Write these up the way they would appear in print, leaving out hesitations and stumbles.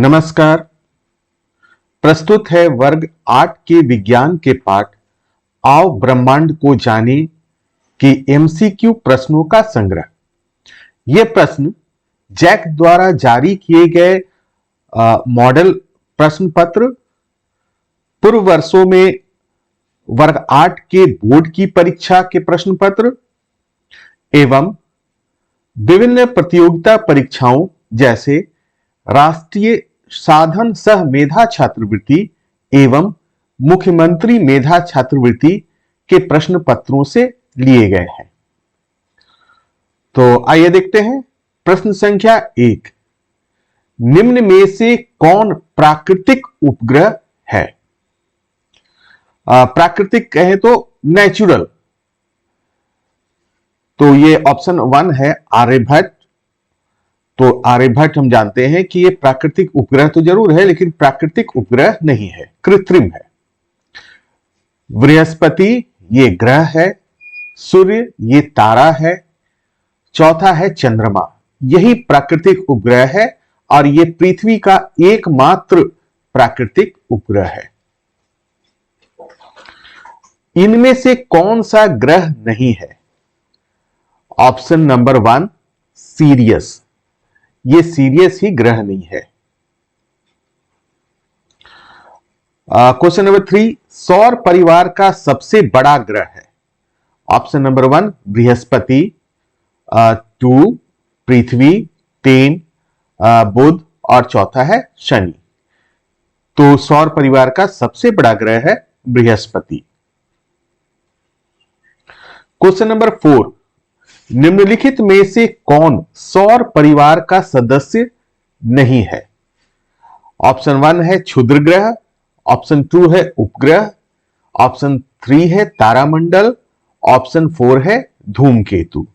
नमस्कार। प्रस्तुत है वर्ग 8 के विज्ञान के पाठ आओ ब्रह्मांड को जाने के एमसीक्यू प्रश्नों का संग्रह। यह प्रश्न जैक द्वारा जारी किए गए मॉडल प्रश्न पत्र, पूर्व वर्षों में वर्ग 8 के बोर्ड की परीक्षा के प्रश्न पत्र एवं विभिन्न प्रतियोगिता परीक्षाओं जैसे राष्ट्रीय साधन सह मेधा छात्रवृत्ति एवं मुख्यमंत्री मेधा छात्रवृत्ति के प्रश्न पत्रों से लिए गए हैं। तो आइए देखते हैं प्रश्न संख्या 1। निम्न में से कौन प्राकृतिक उपग्रह है? प्राकृतिक कहे तो नेचुरल, तो ये ऑप्शन 1 है आर्यभट्ट। तो आर्यभट्ट हम जानते हैं कि ये प्राकृतिक उपग्रह तो जरूर है लेकिन प्राकृतिक उपग्रह नहीं है, कृत्रिम है। बृहस्पति ये ग्रह है, सूर्य ये तारा है, चौथा है चंद्रमा, यही प्राकृतिक उपग्रह है और ये पृथ्वी का एकमात्र प्राकृतिक उपग्रह है। इनमें से कौन सा ग्रह नहीं है? ऑप्शन नंबर 1 सीरियस, ये सीरियस ही ग्रह नहीं है। क्वेश्चन नंबर 3, सौर परिवार का सबसे बड़ा ग्रह है? ऑप्शन नंबर 1 बृहस्पति, 2 पृथ्वी, 3 बुध और चौथा है शनि। तो सौर परिवार का सबसे बड़ा ग्रह है बृहस्पति। क्वेश्चन नंबर 4, निम्नलिखित में से कौन सौर परिवार का सदस्य नहीं है? ऑप्शन 1 है क्षुद्र ग्रह, ऑप्शन 2 है उपग्रह, ऑप्शन 3 है तारामंडल, ऑप्शन 4 है धूमकेतु।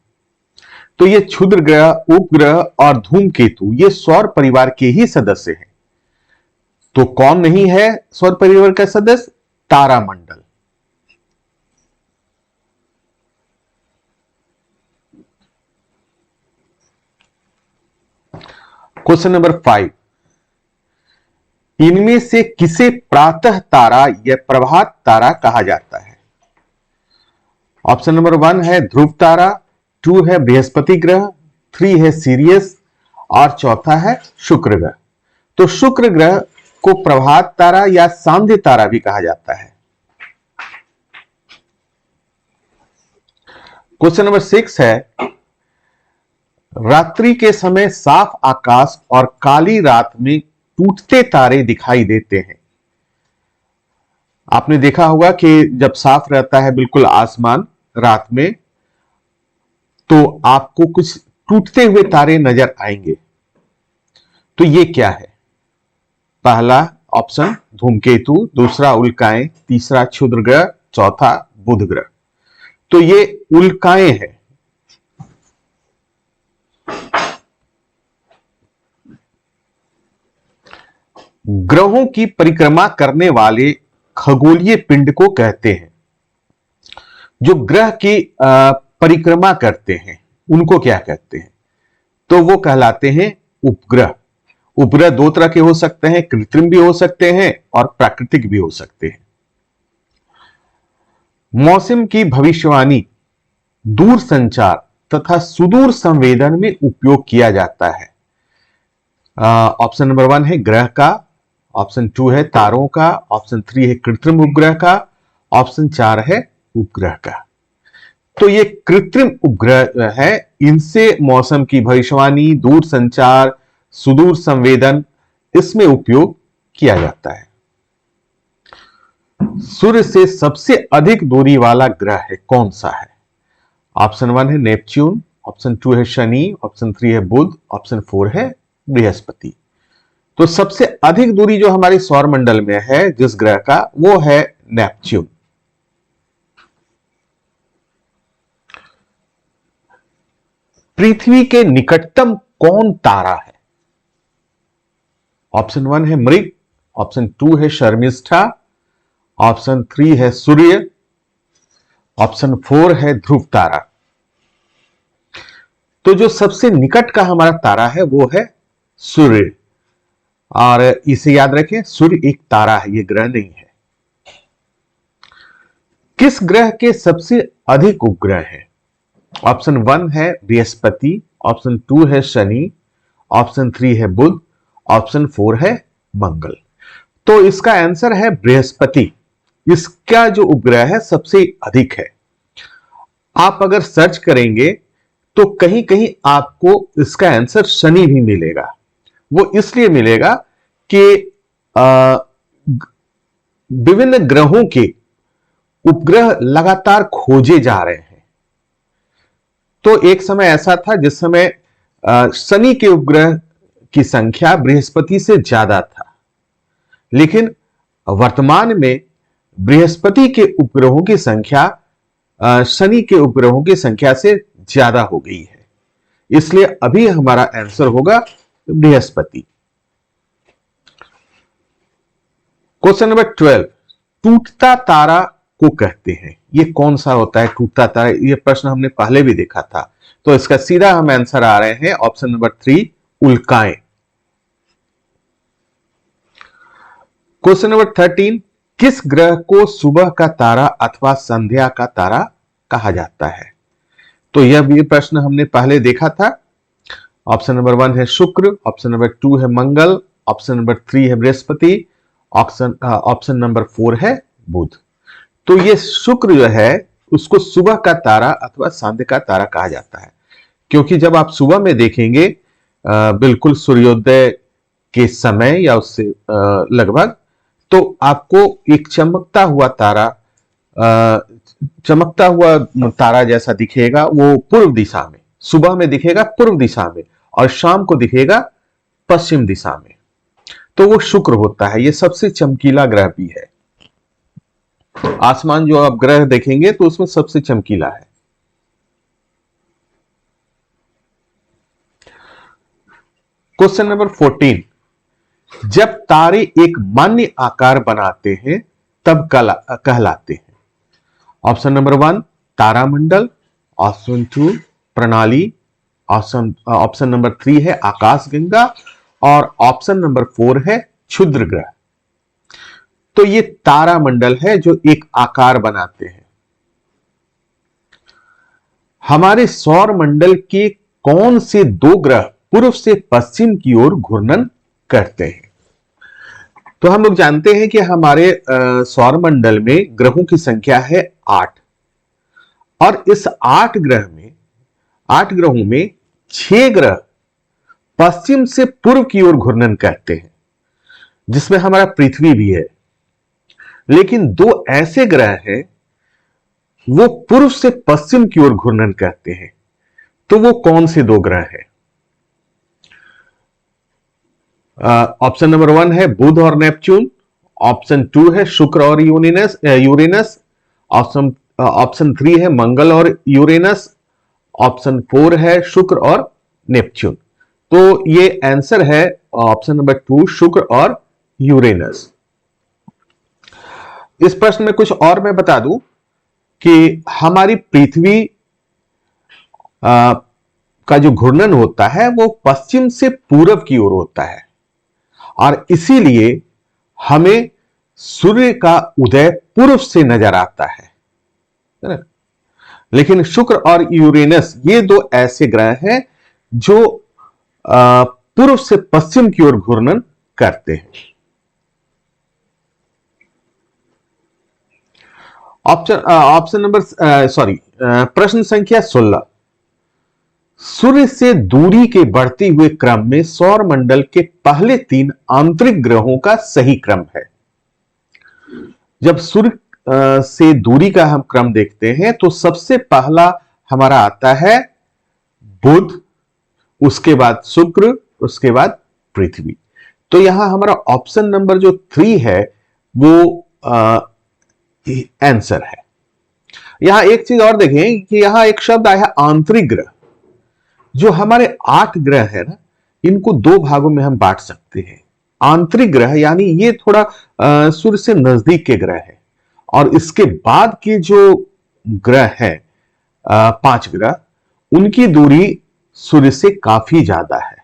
तो ये क्षुद्र ग्रह, उपग्रह और धूमकेतु ये सौर परिवार के ही सदस्य हैं। तो कौन नहीं है सौर परिवार का सदस्य? तारामंडल। क्वेश्चन नंबर 5, इनमें से किसे प्रातः तारा या प्रभात तारा कहा जाता है? ऑप्शन नंबर 1 है ध्रुव तारा, 2 है बृहस्पति ग्रह, 3 है सीरियस और चौथा है शुक्र ग्रह। तो शुक्र ग्रह को प्रभात तारा या सांध्य तारा भी कहा जाता है। क्वेश्चन नंबर 6 है, रात्रि के समय साफ आकाश और काली रात में टूटते तारे दिखाई देते हैं। आपने देखा होगा कि जब साफ रहता है बिल्कुल आसमान रात में, तो आपको कुछ टूटते हुए तारे नजर आएंगे। तो ये क्या है? पहला ऑप्शन धूमकेतु, दूसरा उल्काएं, तीसरा क्षुद्र ग्रह, चौथा बुध ग्रह। तो ये उल्काएं हैं। ग्रहों की परिक्रमा करने वाले खगोलीय पिंड को कहते हैं। जो ग्रह की परिक्रमा करते हैं उनको क्या कहते हैं? तो वो कहलाते हैं उपग्रह। उपग्रह दो तरह के हो सकते हैं, कृत्रिम भी हो सकते हैं और प्राकृतिक भी हो सकते हैं। मौसम की भविष्यवाणी दूर संचार तथा सुदूर संवेदन में उपयोग किया जाता है। ऑप्शन नंबर 1 है ग्रह का, ऑप्शन 2 है तारों का, ऑप्शन 3 है कृत्रिम उपग्रह का, ऑप्शन 4 है उपग्रह का। तो ये कृत्रिम उपग्रह है, इनसे मौसम की भविष्यवाणी, दूर संचार, सुदूर संवेदन इसमें उपयोग किया जाता है। सूर्य से सबसे अधिक दूरी वाला ग्रह है कौन सा है? ऑप्शन 1 है नेपच्यून, ऑप्शन 2 है शनि, ऑप्शन 3 है बुध, ऑप्शन 4 है बृहस्पति। तो सबसे अधिक दूरी जो हमारे सौर मंडल में है जिस ग्रह का, वो है नेपच्यून। पृथ्वी के निकटतम कौन तारा है? ऑप्शन 1 है मृग, ऑप्शन 2 है शर्मिष्ठा, ऑप्शन 3 है सूर्य, ऑप्शन 4 है ध्रुव तारा। तो जो सबसे निकट का हमारा तारा है वो है सूर्य। और इसे याद रखें, सूर्य एक तारा है, ये ग्रह नहीं है। किस ग्रह के सबसे अधिक उपग्रह हैं? ऑप्शन 1 है बृहस्पति, ऑप्शन 2 है शनि, ऑप्शन 3 है बुध, ऑप्शन 4 है मंगल। तो इसका आंसर है बृहस्पति। इसका जो उपग्रह है सबसे अधिक है। आप अगर सर्च करेंगे तो कहीं कहीं आपको इसका आंसर शनि भी मिलेगा। वो इसलिए मिलेगा कि विभिन्न ग्रहों के उपग्रह लगातार खोजे जा रहे हैं। तो एक समय ऐसा था जिस समय शनि के उपग्रह की संख्या बृहस्पति से ज्यादा था, लेकिन वर्तमान में बृहस्पति के उपग्रहों की संख्या शनि के उपग्रहों की संख्या से ज्यादा हो गई है। इसलिए अभी हमारा आंसर होगा बृहस्पति। क्वेश्चन नंबर 12, टूटता तारा को कहते हैं, ये कौन सा होता है टूटता तारा? ये प्रश्न हमने पहले भी देखा था। तो इसका सीधा हम आंसर आ रहे हैं ऑप्शन नंबर 3, उल्काएं। क्वेश्चन नंबर 13, किस ग्रह को सुबह का तारा अथवा संध्या का तारा कहा जाता है? तो यह भी प्रश्न हमने पहले देखा था। ऑप्शन नंबर 1 है शुक्र, ऑप्शन नंबर 2 है मंगल, ऑप्शन नंबर 3 है बृहस्पति, ऑप्शन नंबर 4 है बुध। तो ये शुक्र जो है उसको सुबह का तारा अथवा संध्या का तारा कहा जाता है, क्योंकि जब आप सुबह में देखेंगे बिल्कुल सूर्योदय के समय या उससे लगभग, तो आपको एक चमकता हुआ तारा जैसा दिखेगा। वो पूर्व दिशा में, सुबह में दिखेगा पूर्व दिशा में और शाम को दिखेगा पश्चिम दिशा में। तो वो शुक्र होता है। ये सबसे चमकीला ग्रह भी है। आसमान जो आप ग्रह देखेंगे तो उसमें सबसे चमकीला है। क्वेश्चन नंबर 14, जब तारे एक मान्य आकार बनाते हैं तब कहलाते हैं? ऑप्शन नंबर 1 तारामंडल, ऑप्शन 2 प्रणाली, ऑप्शन नंबर 3 है आकाशगंगा और ऑप्शन नंबर 4 है क्षुद्र ग्रह। तो ये तारामंडल है जो एक आकार बनाते हैं। हमारे सौर मंडल के कौन से 2 ग्रह पूर्व से पश्चिम की ओर घूर्णन करते हैं? तो हम लोग जानते हैं कि हमारे सौर मंडल में ग्रहों की संख्या है 8 और इस 8 ग्रहों में 6 ग्रह पश्चिम से पूर्व की ओर घूर्णन करते हैं, जिसमें हमारा पृथ्वी भी है। लेकिन 2 ऐसे ग्रह हैं वो पूर्व से पश्चिम की ओर घूर्णन करते हैं। तो वो कौन से 2 ग्रह हैं? ऑप्शन नंबर 1 है बुध और नेपच्यून, ऑप्शन 2 है शुक्र और यूरेनस, ऑप्शन 3 है मंगल और यूरेनस, ऑप्शन 4 है शुक्र और नेपच्यून। तो ये आंसर है ऑप्शन नंबर 2 शुक्र और यूरेनस। इस प्रश्न में कुछ और मैं बता दूं कि हमारी पृथ्वी का जो घूर्णन होता है वो पश्चिम से पूर्व की ओर होता है और इसीलिए हमें सूर्य का उदय पूर्व से नजर आता है ना? लेकिन शुक्र और यूरेनस ये 2 ऐसे ग्रह हैं जो पूर्व से पश्चिम की ओर घूर्णन करते हैं। प्रश्न संख्या 16, सूर्य से दूरी के बढ़ते हुए क्रम में सौर मंडल के पहले 3 आंतरिक ग्रहों का सही क्रम है? जब सूर्य से दूरी का हम क्रम देखते हैं तो सबसे पहला हमारा आता है बुध, उसके बाद शुक्र, उसके बाद पृथ्वी। तो यहां हमारा ऑप्शन नंबर जो 3 है वो आंसर है। यहां एक चीज और देखें कि यहां एक शब्द आया है आंतरिक ग्रह। जो हमारे 8 ग्रह है ना, इनको 2 भागों में हम बांट सकते हैं। आंतरिक ग्रह यानी ये थोड़ा सूर्य से नजदीक के ग्रह है और इसके बाद के जो ग्रह है 5 ग्रह, उनकी दूरी सूर्य से काफी ज्यादा है।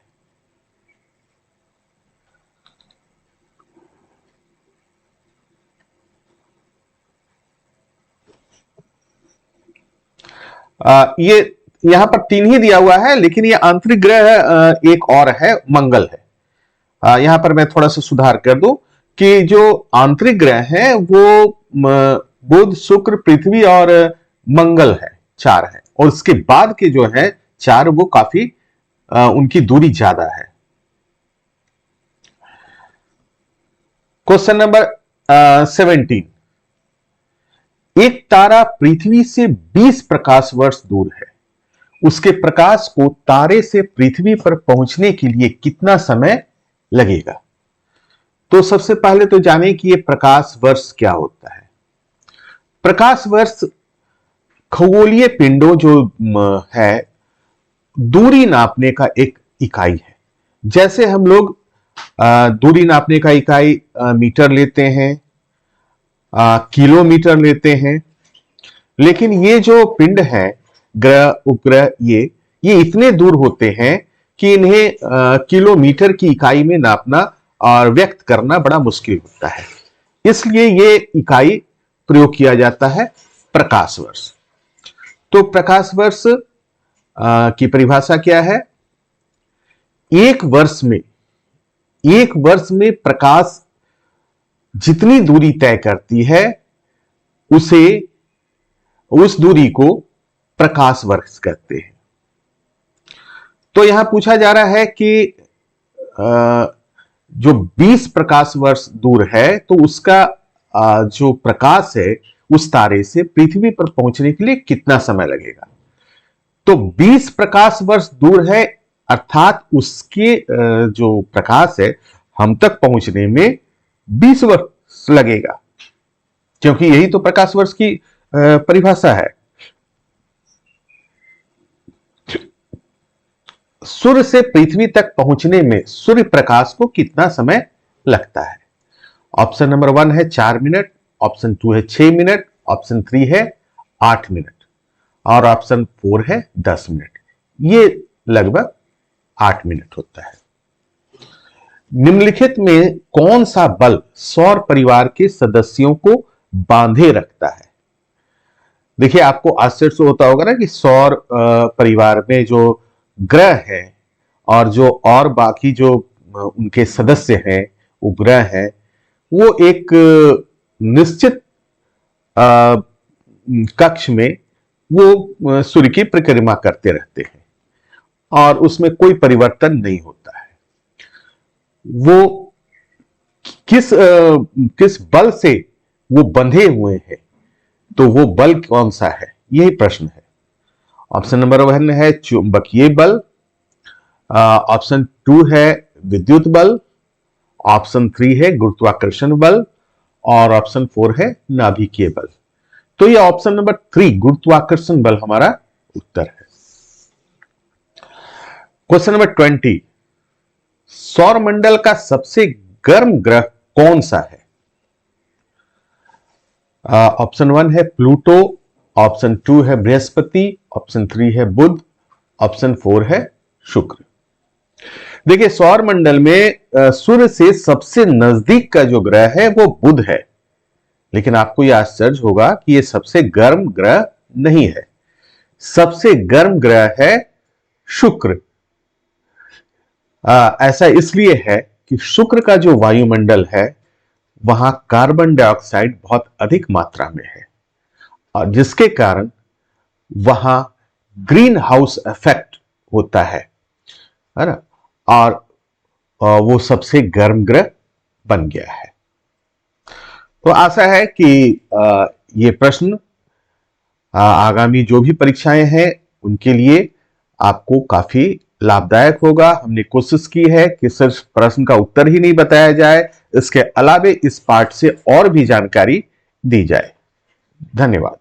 ये यहां पर 3 ही दिया हुआ है, लेकिन ये आंतरिक ग्रह एक और है, मंगल है। यहां पर मैं थोड़ा सा सुधार कर दूं कि जो आंतरिक ग्रह है वो बुध, शुक्र, पृथ्वी और मंगल है, 4 है। और उसके बाद के जो है 4 वो काफी उनकी दूरी ज्यादा है। Question number 17। एक तारा पृथ्वी से 20 प्रकाश वर्ष दूर है। उसके प्रकाश को तारे से पृथ्वी पर पहुंचने के लिए कितना समय लगेगा? तो सबसे पहले तो जाने कि यह प्रकाश वर्ष क्या होता है। प्रकाश वर्ष खगोलीय पिंडों जो है, दूरी नापने का एक इकाई है। जैसे हम लोग दूरी नापने का इकाई मीटर लेते हैं, किलोमीटर लेते हैं, लेकिन ये जो पिंड है, ग्रह, उपग्रह, ये इतने दूर होते हैं कि इन्हें किलोमीटर की इकाई में नापना और व्यक्त करना बड़ा मुश्किल होता है। इसलिए ये इकाई प्रयोग किया जाता है प्रकाश वर्ष। तो प्रकाश वर्ष की परिभाषा क्या है? एक वर्ष में प्रकाश जितनी दूरी तय करती है उस दूरी को प्रकाश वर्ष कहते हैं। तो यहां पूछा जा रहा है कि जो 20 प्रकाश वर्ष दूर है, तो उसका जो प्रकाश है उस तारे से पृथ्वी पर पहुंचने के लिए कितना समय लगेगा? तो 20 प्रकाश वर्ष दूर है, अर्थात उसके जो प्रकाश है हम तक पहुंचने में 20 वर्ष लगेगा, क्योंकि यही तो प्रकाश वर्ष की परिभाषा है। सूर्य से पृथ्वी तक पहुंचने में सूर्य प्रकाश को कितना समय लगता है? ऑप्शन नंबर 1 है 4 मिनट, ऑप्शन 2 है 6 मिनट, ऑप्शन 3 है 8 मिनट और ऑप्शन 4 है 10 मिनट। ये लगभग 8 मिनट होता है। निम्नलिखित में कौन सा बल सौर परिवार के सदस्यों को बांधे रखता है? देखिए, आपको आश्चर्य होता होगा ना कि सौर परिवार में जो ग्रह है और जो और बाकी जो उनके सदस्य हैं, उपग्रह हैं, वो एक निश्चित कक्ष में वो सूर्य की परिक्रमा करते रहते हैं और उसमें कोई परिवर्तन नहीं होता है। वो किस बल से वो बंधे हुए हैं, तो वो बल कौन सा है, यही प्रश्न है। ऑप्शन नंबर 1 है चुंबकीय बल, ऑप्शन 2 है विद्युत बल, ऑप्शन 3 है गुरुत्वाकर्षण बल और ऑप्शन 4 है नाभिकीय बल। तो ये ऑप्शन नंबर 3 गुरुत्वाकर्षण बल हमारा उत्तर है। Question number 20। सौरमंडल का सबसे गर्म ग्रह कौन सा है? ऑप्शन 1 है प्लूटो, ऑप्शन 2 है बृहस्पति, ऑप्शन 3 है बुध, ऑप्शन 4 है शुक्र। देखिए, सौर मंडल में सूर्य से सबसे नजदीक का जो ग्रह है वो बुध है, लेकिन आपको यह आश्चर्य होगा कि यह सबसे गर्म ग्रह नहीं है। सबसे गर्म ग्रह है शुक्र। ऐसा इसलिए है कि शुक्र का जो वायुमंडल है वहां कार्बन डाइऑक्साइड बहुत अधिक मात्रा में है और जिसके कारण वहां ग्रीन हाउस इफेक्ट होता है ना, और वो सबसे गर्म ग्रह बन गया है। तो आशा है कि ये प्रश्न आगामी जो भी परीक्षाएं हैं उनके लिए आपको काफी लाभदायक होगा। हमने कोशिश की है कि सिर्फ प्रश्न का उत्तर ही नहीं बताया जाए, इसके अलावे इस पाठ से और भी जानकारी दी जाए। धन्यवाद।